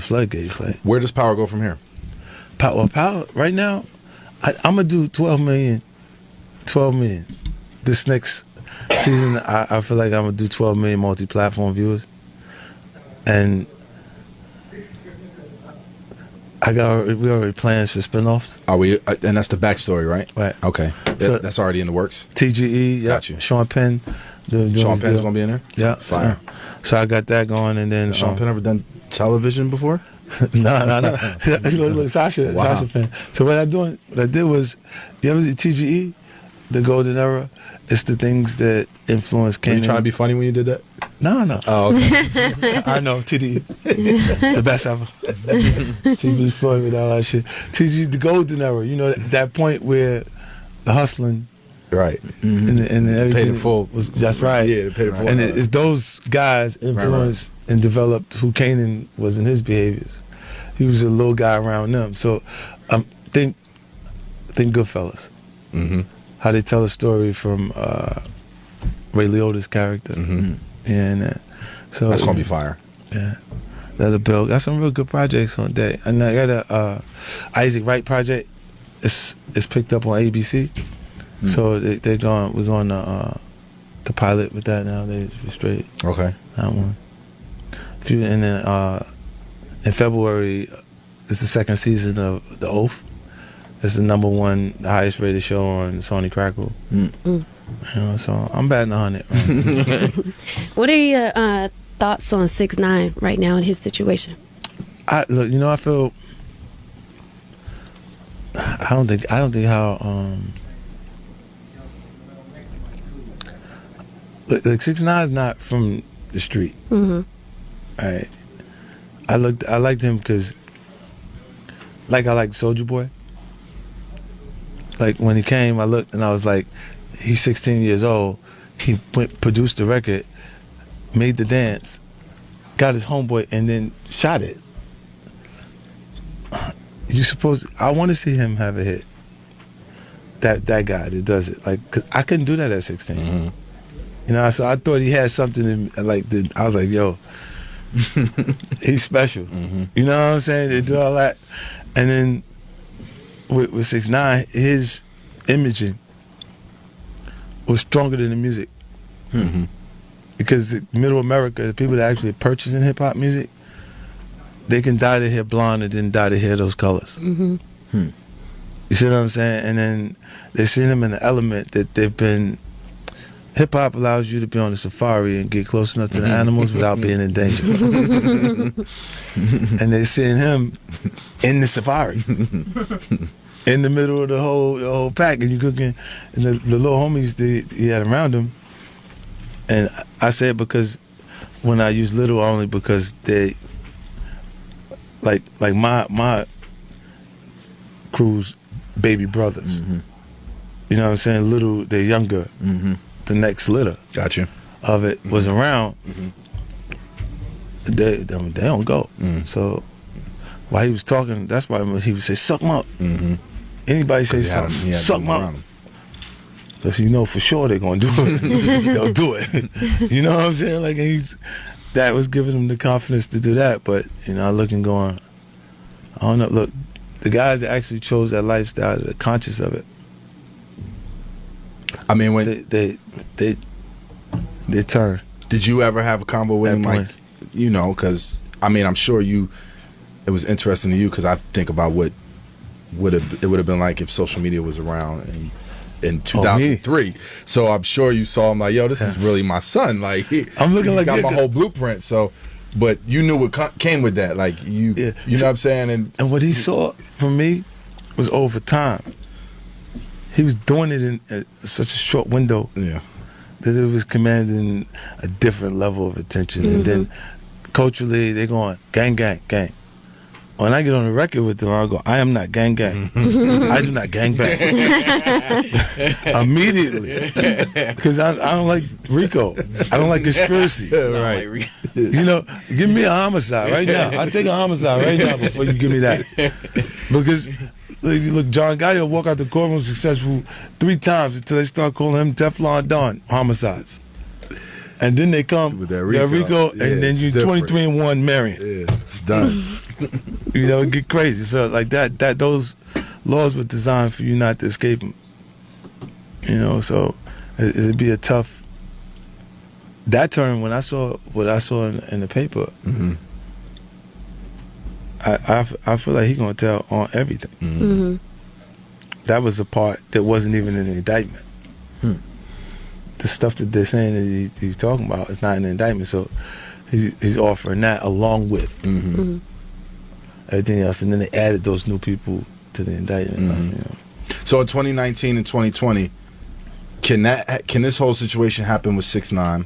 the floodgates. Like, where does Power go from here? Power right now, I'm gonna do 12 million. This next season, I feel like I'm gonna do 12 million multi-platform viewers, and we already plans for spinoffs. Are we? And that's the backstory, right? Right. Okay. So, that's already in the works. TGE, yeah. Got you. Sean Penn. Sean Penn's gonna be in there. Yeah. Fire. So I got that going, and then Sean Penn ever done television before? No. Look, Sasha Penn. So what I did was, you ever see TGE, the golden era? It's the things that influence Kanan. Were you trying to be funny when you did that? No. Oh, okay. I know, TDE. The best ever. TV Floyd with all that shit. TGE, the golden era. You know, that point where the hustling. Right. And everything paid in full. That's right. Yeah, they paid in full. And it's those guys influenced and developed who Kanan was in his behaviors. He was a little guy around them. So think Goodfellas. Mm-hmm. How they tell a story from Ray Liotta's character. Mm-hmm. And so that's gonna be fire. Yeah, that'll build. Got some real good projects on that. And I got a Isaac Wright project. It's picked up on ABC. Mm-hmm. So we're going to pilot with that now. They're straight. Okay. That one. And then in February, it's the second season of The Oath. It's the #1, the highest rated show on Sony Crackle. You know, so I'm batting 100. Right? What are your thoughts on 6ix9ine right now in his situation? I feel. I don't think how. Like 6ix9ine is not from the street. Mm-hmm. Right. I liked him because, like, I liked Soulja Boy. Like, when he came, I looked and I was like, he's 16 years old. He produced the record, made the dance, got his homeboy, and then shot it. I want to see him have a hit. That guy that does it. Like, 'cause I couldn't do that at 16. Mm-hmm. You know, so I thought he had something in, like, I was like, yo, he's special. Mm-hmm. You know what I'm saying? They do all that. And then with 6ix9ine, his imaging was stronger than the music. Mm-hmm. Because middle America, the people that actually purchasing hip hop music, they can dye their hair blonde and then dye their hair those colors. Mm-hmm. You see what I'm saying? And then they see them in the element that they've been. Hip hop allows you to be on a safari and get close enough to the animals without being in danger. And they're seeing him in the safari, in the middle of the whole pack, and you cooking, and the little homies he had around him. And I say it because when I use little, only because they like my crew's baby brothers. Mm-hmm. You know what I'm saying? Little, they're younger. Mm-hmm. The next litter of it was around. Mm-hmm. They don't go. Mm-hmm. So while he was talking, that's why he would say, suck 'em up. Mm-hmm. Anybody say something, suck 'em up. Because you know for sure they're going to do it. They'll do it. You know what I'm saying? Like, that was giving him the confidence to do that. But, you know, I look and going, I don't know. Look, the guys that actually chose that lifestyle, they're conscious of it. I mean, when they turn. Did you ever have a convo with him, like, you know? Because I mean, I'm sure it was interesting to you, because I think about what it would have been like if social media was around in 2003. So I'm sure you saw him like, yo, this is really my son. Like, I'm looking like got my whole blueprint. So, but you knew what came with that. Like, you know what I'm saying? And what he saw from me was over time. He was doing it in such a short window that it was commanding a different level of attention. Mm-hmm. And then culturally, they're going, gang, gang, gang. When I get on the record with them, I go, I am not gang, gang. Mm-hmm. I do not gang bang. Immediately. Because I don't like RICO. I don't like conspiracy. Right. Like, you know, give me a homicide right now. I'll take a homicide right now before you give me that. Because... Look, John Gotti will walk out the courtroom successful 3 times until they start calling him Teflon Don homicides. And then they come with that Rico, and then you 23-1 Marion. Yeah, it's done. You know, it get crazy. So like that those laws were designed for you not to escape them. You know, so it'd be a tough. That term, when I saw what I saw in the paper, I feel like he gonna tell on everything. That was a part that wasn't even in the indictment. The stuff that they're saying that he's talking about is not in the indictment, so he's offering that along with everything else, and then they added those new people to the indictment. You know. So in 2019 and 2020, can this whole situation happen with 6ix9ine,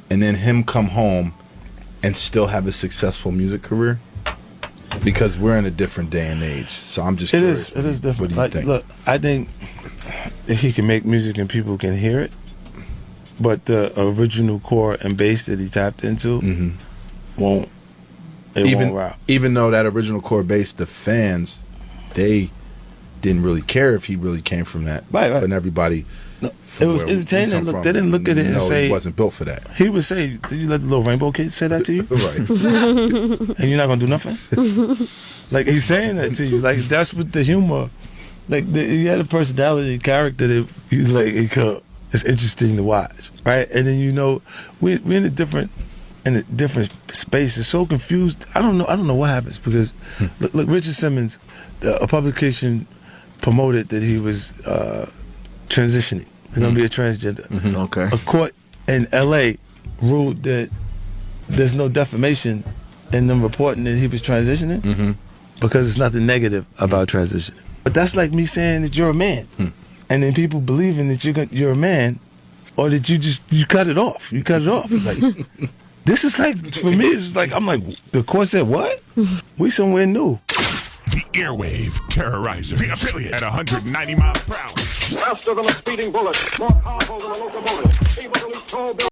and then him come home and still have a successful music career? Because we're in a different day and age, so I'm just curious. It is different. What do you think? Look, I think he can make music and people can hear it, but the original core and bass that he tapped into won't rock. Even though that original core bass, the fans, they didn't really care if he really came from that. Right. But everybody, it was entertaining. Look, they didn't look at it and say he wasn't built for that. He would say, "Did you let the little rainbow kid say that to you?" Right. And you're not gonna do nothing. Like he's saying that to you. Like that's what the humor. Like he had a personality, character that he's like. It's interesting to watch, right? And then we're in a different space. It's so confused. I don't know what happens because look, Richard Simmons, a publication promoted that he was transitioning. He's gonna be a transgender. Okay. A court in L.A. ruled that there's no defamation in them reporting that he was transitioning because there's nothing negative about transitioning. But that's like me saying that you're a man, and then people believing that you're a man, or that you cut it off. You cut it off. Like this is like for me. It's like I'm like the court said what? We somewhere new. The airwave terrorizer. The affiliate at 190 miles per hour. Faster than a speeding bullet, more powerful than a locomotive, able to reach tall buildings.